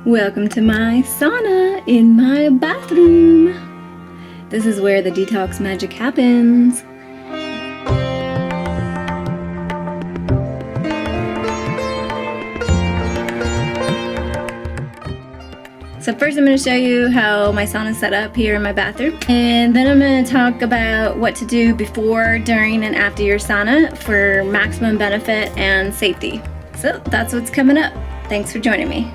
Welcome to my sauna in my bathroom. This is where the detox magic happens. So first I'm going to show you how my sauna is set up here in my bathroom. And then I'm going to talk about what to do before, during, and after your sauna for maximum benefit and safety. So that's what's coming up. Thanks for joining me.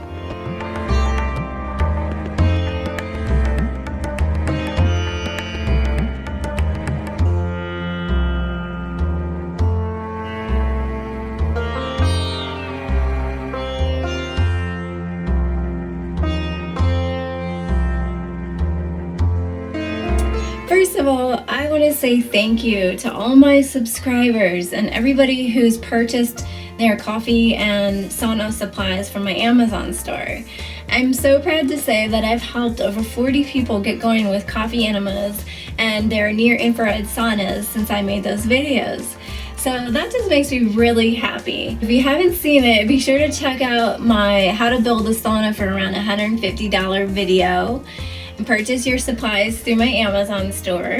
First of all, I want to say thank you to all my subscribers and everybody who's purchased their coffee and sauna supplies from my Amazon store. I'm so proud to say that I've helped over 40 people get going with coffee enemas and their near-infrared saunas since I made those videos. So that just makes me really happy. If you haven't seen it, be sure to check out my How to Build a Sauna for Around $150 video. Purchase your supplies through my Amazon store,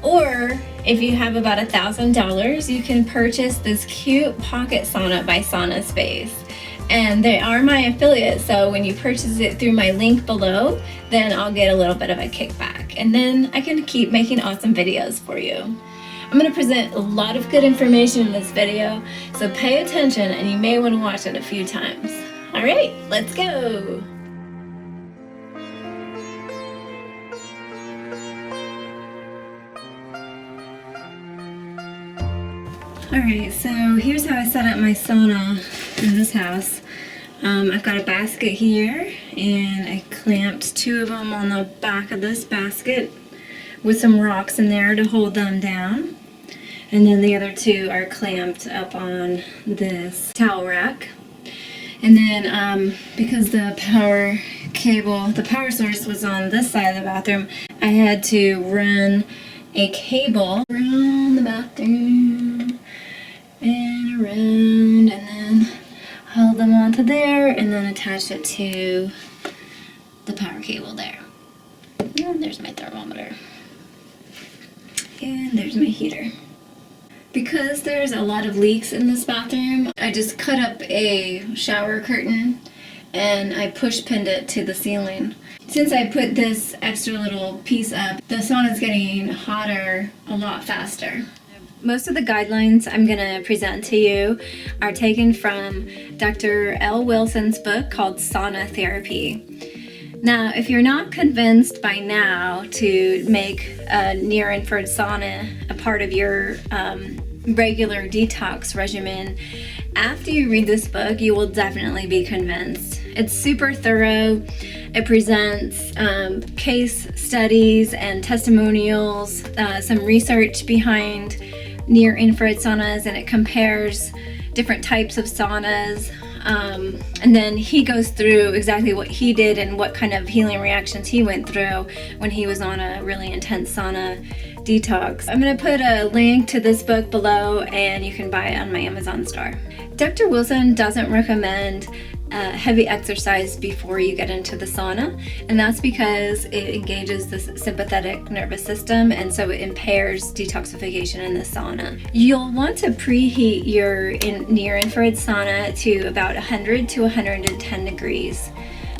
or if you have about $1,000, you can purchase this cute pocket sauna by Sauna Space, and they are my affiliate, so when you purchase it through my link below, then I'll get a little bit of a kickback, and then I can keep making awesome videos for you. I'm going to present a lot of good information in this video, so pay attention and you may want to watch it a few times. Alright, let's go! Alright, so here's how I set up my sauna in this house. I've got a basket here, and I clamped 2 of them on the back of this basket with some rocks in there to hold them down. And then the other 2 are clamped up on this towel rack. And then because the power cable, the power source was on this side of the bathroom, I had to run a cable around the bathroom and around, and then hold them onto there, and then attach it to the power cable there. And there's my thermometer. And there's my heater. Because there's a lot of leaks in this bathroom, I just cut up a shower curtain and I push pinned it to the ceiling. Since I put this extra little piece up, the sauna's getting hotter a lot faster. Most of the guidelines I'm going to present to you are taken from Dr. L. Wilson's book called Sauna Therapy. Now, if you're not convinced by now to make a near-infrared sauna a part of your regular detox regimen, after you read this book, you will definitely be convinced. It's super thorough. It presents case studies and testimonials, some research behind near-infrared saunas, and it compares different types of saunas. And then he goes through exactly what he did and what kind of healing reactions he went through when he was on a really intense sauna detox. I'm going to put a link to this book below, and you can buy it on my Amazon store. Dr. Wilson doesn't recommend heavy exercise before you get into the sauna, and that's because it engages the sympathetic nervous system, and so it impairs detoxification in the sauna. You'll want to preheat your near-infrared sauna to about 100 to 110 degrees.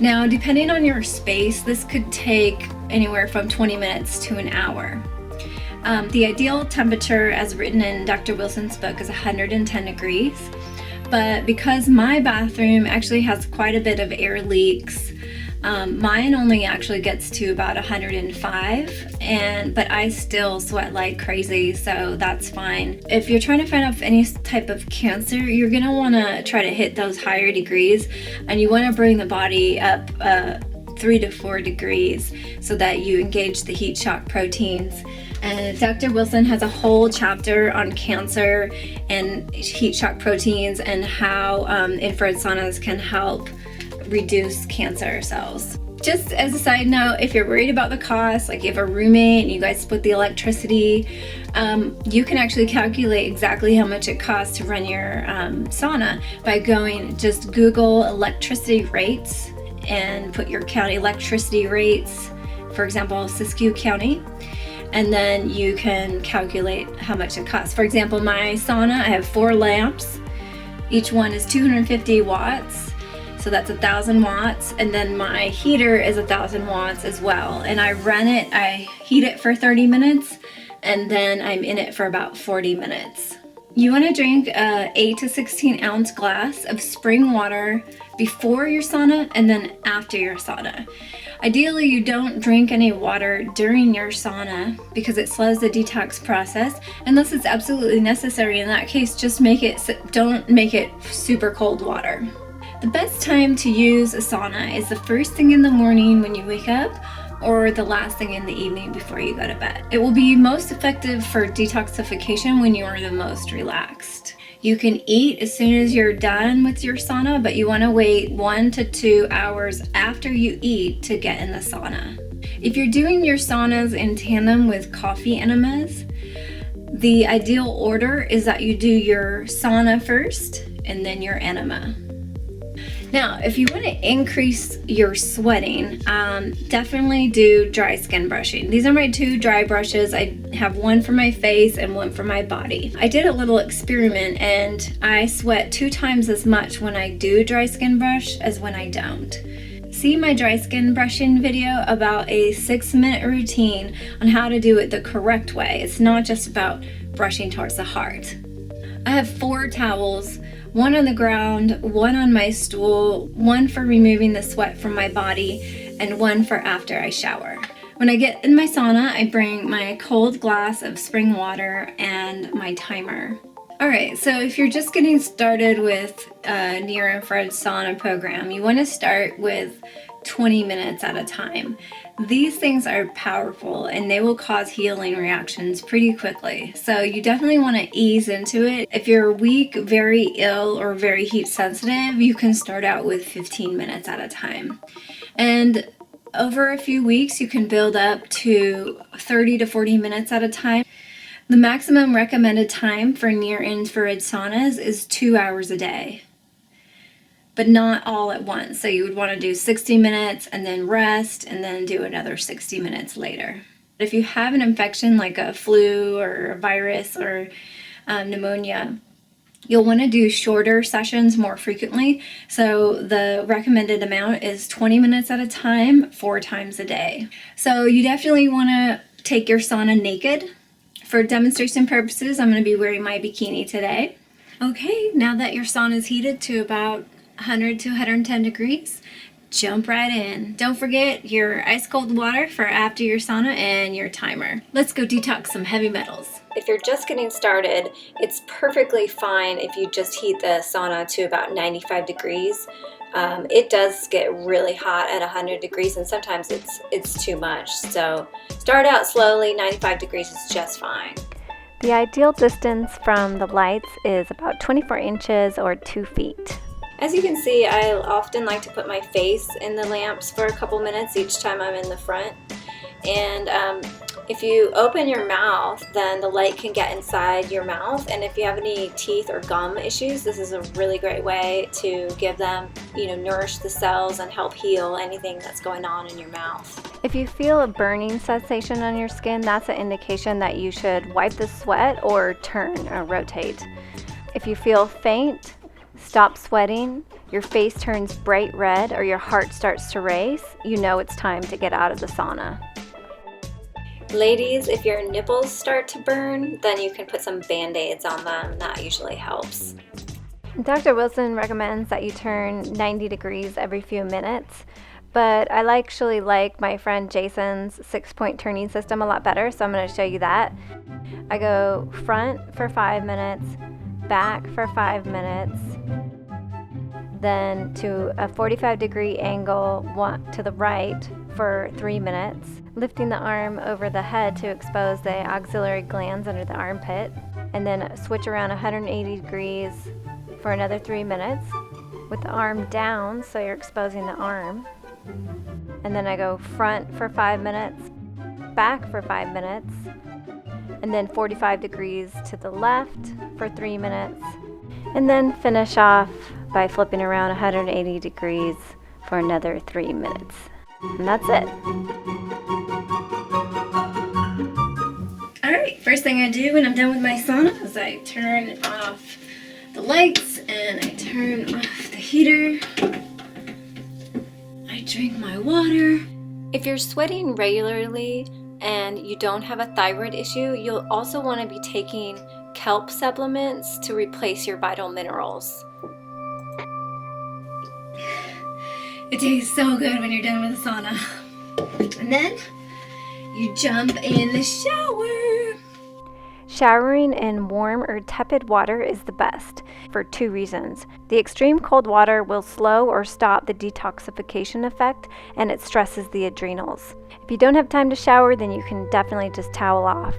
Now, depending on your space, this could take anywhere from 20 minutes to an hour. The ideal temperature, as written in Dr. Wilson's book, is 110 degrees. But because my bathroom actually has quite a bit of air leaks, mine only actually gets to about 105, but I still sweat like crazy, so that's fine. If you're trying to fight off any type of cancer, you're gonna wanna try to hit those higher degrees, and you wanna bring the body up 3 to 4 degrees so that you engage the heat shock proteins. And Dr. Wilson has a whole chapter on cancer and heat shock proteins and how infrared saunas can help reduce cancer cells. Just as a side note, if you're worried about the cost, like you have a roommate and you guys split the electricity, you can actually calculate exactly how much it costs to run your sauna by just Google electricity rates and put your county electricity rates, for example, Siskiyou County, and then you can calculate how much it costs. For example, my sauna, I have 4 lamps. Each one is 250 watts, so that's 1,000 watts, and then my heater is 1,000 watts as well. And I heat it for 30 minutes, and then I'm in it for about 40 minutes. You want to drink a 8 to 16 ounce glass of spring water before your sauna and then after your sauna. Ideally, you don't drink any water during your sauna because it slows the detox process, unless it's absolutely necessary. In that case, just don't make it super cold water. The best time to use a sauna is the first thing in the morning when you wake up, or the last thing in the evening before you go to bed. It will be most effective for detoxification when you are the most relaxed. You can eat as soon as you're done with your sauna, but you want to wait 1 to 2 hours after you eat to get in the sauna. If you're doing your saunas in tandem with coffee enemas, the ideal order is that you do your sauna first and then your enema. Now, if you want to increase your sweating, definitely do dry skin brushing. These are my 2 dry brushes. I have one for my face and one for my body. I did a little experiment and I sweat 2 times as much when I do dry skin brush as when I don't. See my dry skin brushing video about a 6-minute routine on how to do it the correct way. It's not just about brushing towards the heart. I have 4 towels. 1 on the ground, 1 on my stool, 1 for removing the sweat from my body, and 1 for after I shower. When I get in my sauna, I bring my cold glass of spring water and my timer. Alright, so if you're just getting started with a near-infrared sauna program, you want to start with 20 minutes at a time. These things are powerful and they will cause healing reactions pretty quickly. So you definitely want to ease into it. If you're weak, very ill, or very heat sensitive, you can start out with 15 minutes at a time. And over a few weeks, you can build up to 30 to 40 minutes at a time. The maximum recommended time for near-infrared saunas is 2 hours a day, but not all at once. So you would want to do 60 minutes and then rest and then do another 60 minutes later. If you have an infection like a flu or a virus or pneumonia, you'll want to do shorter sessions more frequently. So the recommended amount is 20 minutes at a time, 4 times a day. So you definitely want to take your sauna naked. For demonstration purposes, I'm going to be wearing my bikini today. Okay, now that your sauna is heated to about 100 to 110 degrees, jump right in. Don't forget your ice cold water for after your sauna and your timer. Let's go detox some heavy metals. If you're just getting started, it's perfectly fine if you just heat the sauna to about 95 degrees. It does get really hot at 100 degrees and sometimes it's too much. So start out slowly. 95 degrees is just fine. The ideal distance from the lights is about 24 inches or 2 feet. As you can see, I often like to put my face in the lamps for a couple minutes each time I'm in the front. And if you open your mouth, then the light can get inside your mouth. And if you have any teeth or gum issues, this is a really great way to give them, nourish the cells and help heal anything that's going on in your mouth. If you feel a burning sensation on your skin, that's an indication that you should wipe the sweat or turn or rotate. If you feel faint, stop sweating, your face turns bright red, or your heart starts to race, you know it's time to get out of the sauna. Ladies, if your nipples start to burn, then you can put some Band-Aids on them. That usually helps. Dr. Wilson recommends that you turn 90 degrees every few minutes, but I actually like my friend Jason's 6-point turning system a lot better, so I'm going to show you that. I go front for 5 minutes, back for 5 minutes, then to a 45-degree angle to the right for 3 minutes, lifting the arm over the head to expose the axillary glands under the armpit, and then switch around 180 degrees for another 3 minutes with the arm down so you're exposing the arm. And then I go front for 5 minutes, back for 5 minutes, and then 45 degrees to the left for 3 minutes, and then finish off by flipping around 180 degrees for another 3 minutes. And that's it. Alright, first thing I do when I'm done with my sauna is I turn off the lights and I turn off the heater. I drink my water. If you're sweating regularly and you don't have a thyroid issue, you'll also want to be taking kelp supplements to replace your vital minerals. It tastes so good when you're done with the sauna. And then you jump in the shower. Showering in warm or tepid water is the best for 2 reasons. The extreme cold water will slow or stop the detoxification effect, and it stresses the adrenals. If you don't have time to shower, then you can definitely just towel off.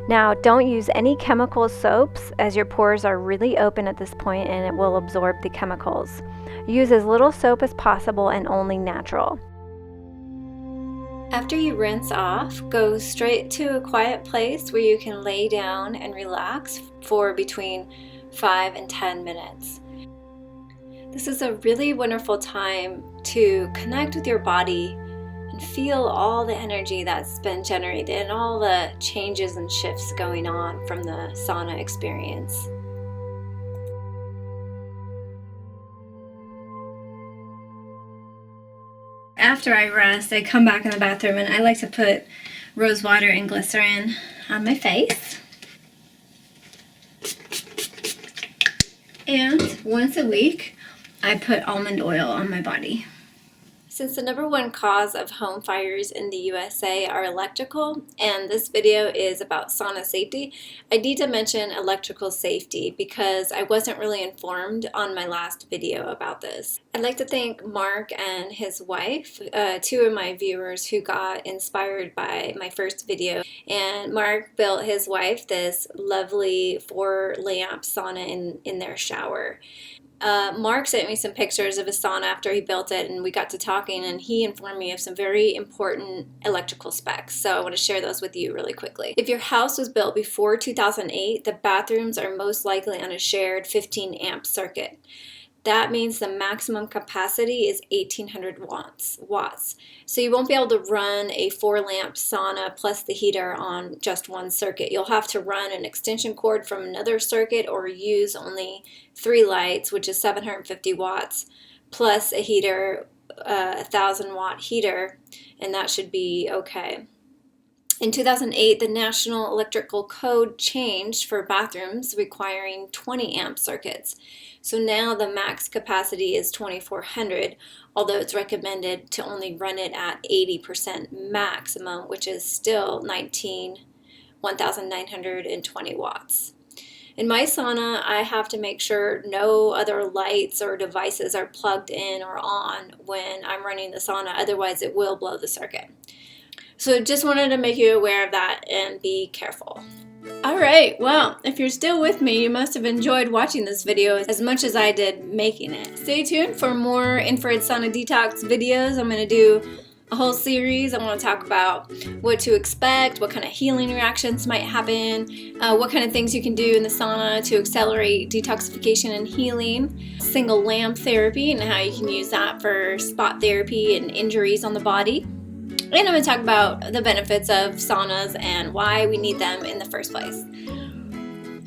Now, don't use any chemical soaps, as your pores are really open at this point and it will absorb the chemicals. Use as little soap as possible and only natural. After you rinse off, go straight to a quiet place where you can lay down and relax for between 5 and 10 minutes. This is a really wonderful time to connect with your body and feel all the energy that's been generated and all the changes and shifts going on from the sauna experience. After I rest, I come back in the bathroom and I like to put rose water and glycerin on my face. And once a week, I put almond oil on my body. Since the #1 cause of home fires in the USA are electrical, and this video is about sauna safety, I need to mention electrical safety because I wasn't really informed on my last video about this. I'd like to thank Mark and his wife, 2 of my viewers who got inspired by my first video. And Mark built his wife this lovely 4-lamp sauna in their shower. Mark sent me some pictures of his sauna after he built it, and we got to talking, and he informed me of some very important electrical specs, so I want to share those with you really quickly. If your house was built before 2008, the bathrooms are most likely on a shared 15 amp circuit. That means the maximum capacity is 1800 watts. So you won't be able to run a 4-lamp sauna plus the heater on just one circuit. You'll have to run an extension cord from another circuit or use only 3 lights, which is 750 watts, plus a heater, 1,000-watt heater, and that should be okay. In 2008, the National Electrical Code changed for bathrooms requiring 20 amp circuits. So now the max capacity is 2400, although it's recommended to only run it at 80% maximum, which is still 1,920 watts. In my sauna, I have to make sure no other lights or devices are plugged in or on when I'm running the sauna, otherwise it will blow the circuit. So just wanted to make you aware of that and be careful. Alright, well, if you're still with me, you must have enjoyed watching this video as much as I did making it. Stay tuned for more infrared sauna detox videos. I'm going to do a whole series. I want to talk about what to expect, what kind of healing reactions might happen, what kind of things you can do in the sauna to accelerate detoxification and healing, single lamp therapy and how you can use that for spot therapy and injuries on the body. And I'm going to talk about the benefits of saunas and why we need them in the first place.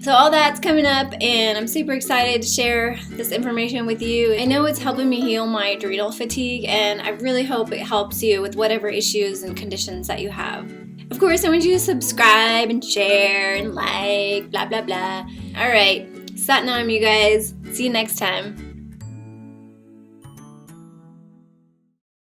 So all that's coming up, and I'm super excited to share this information with you. I know it's helping me heal my adrenal fatigue, and I really hope it helps you with whatever issues and conditions that you have. Of course, I want you to subscribe and share and like, blah, blah, blah. All right, Satnam, you guys. See you next time.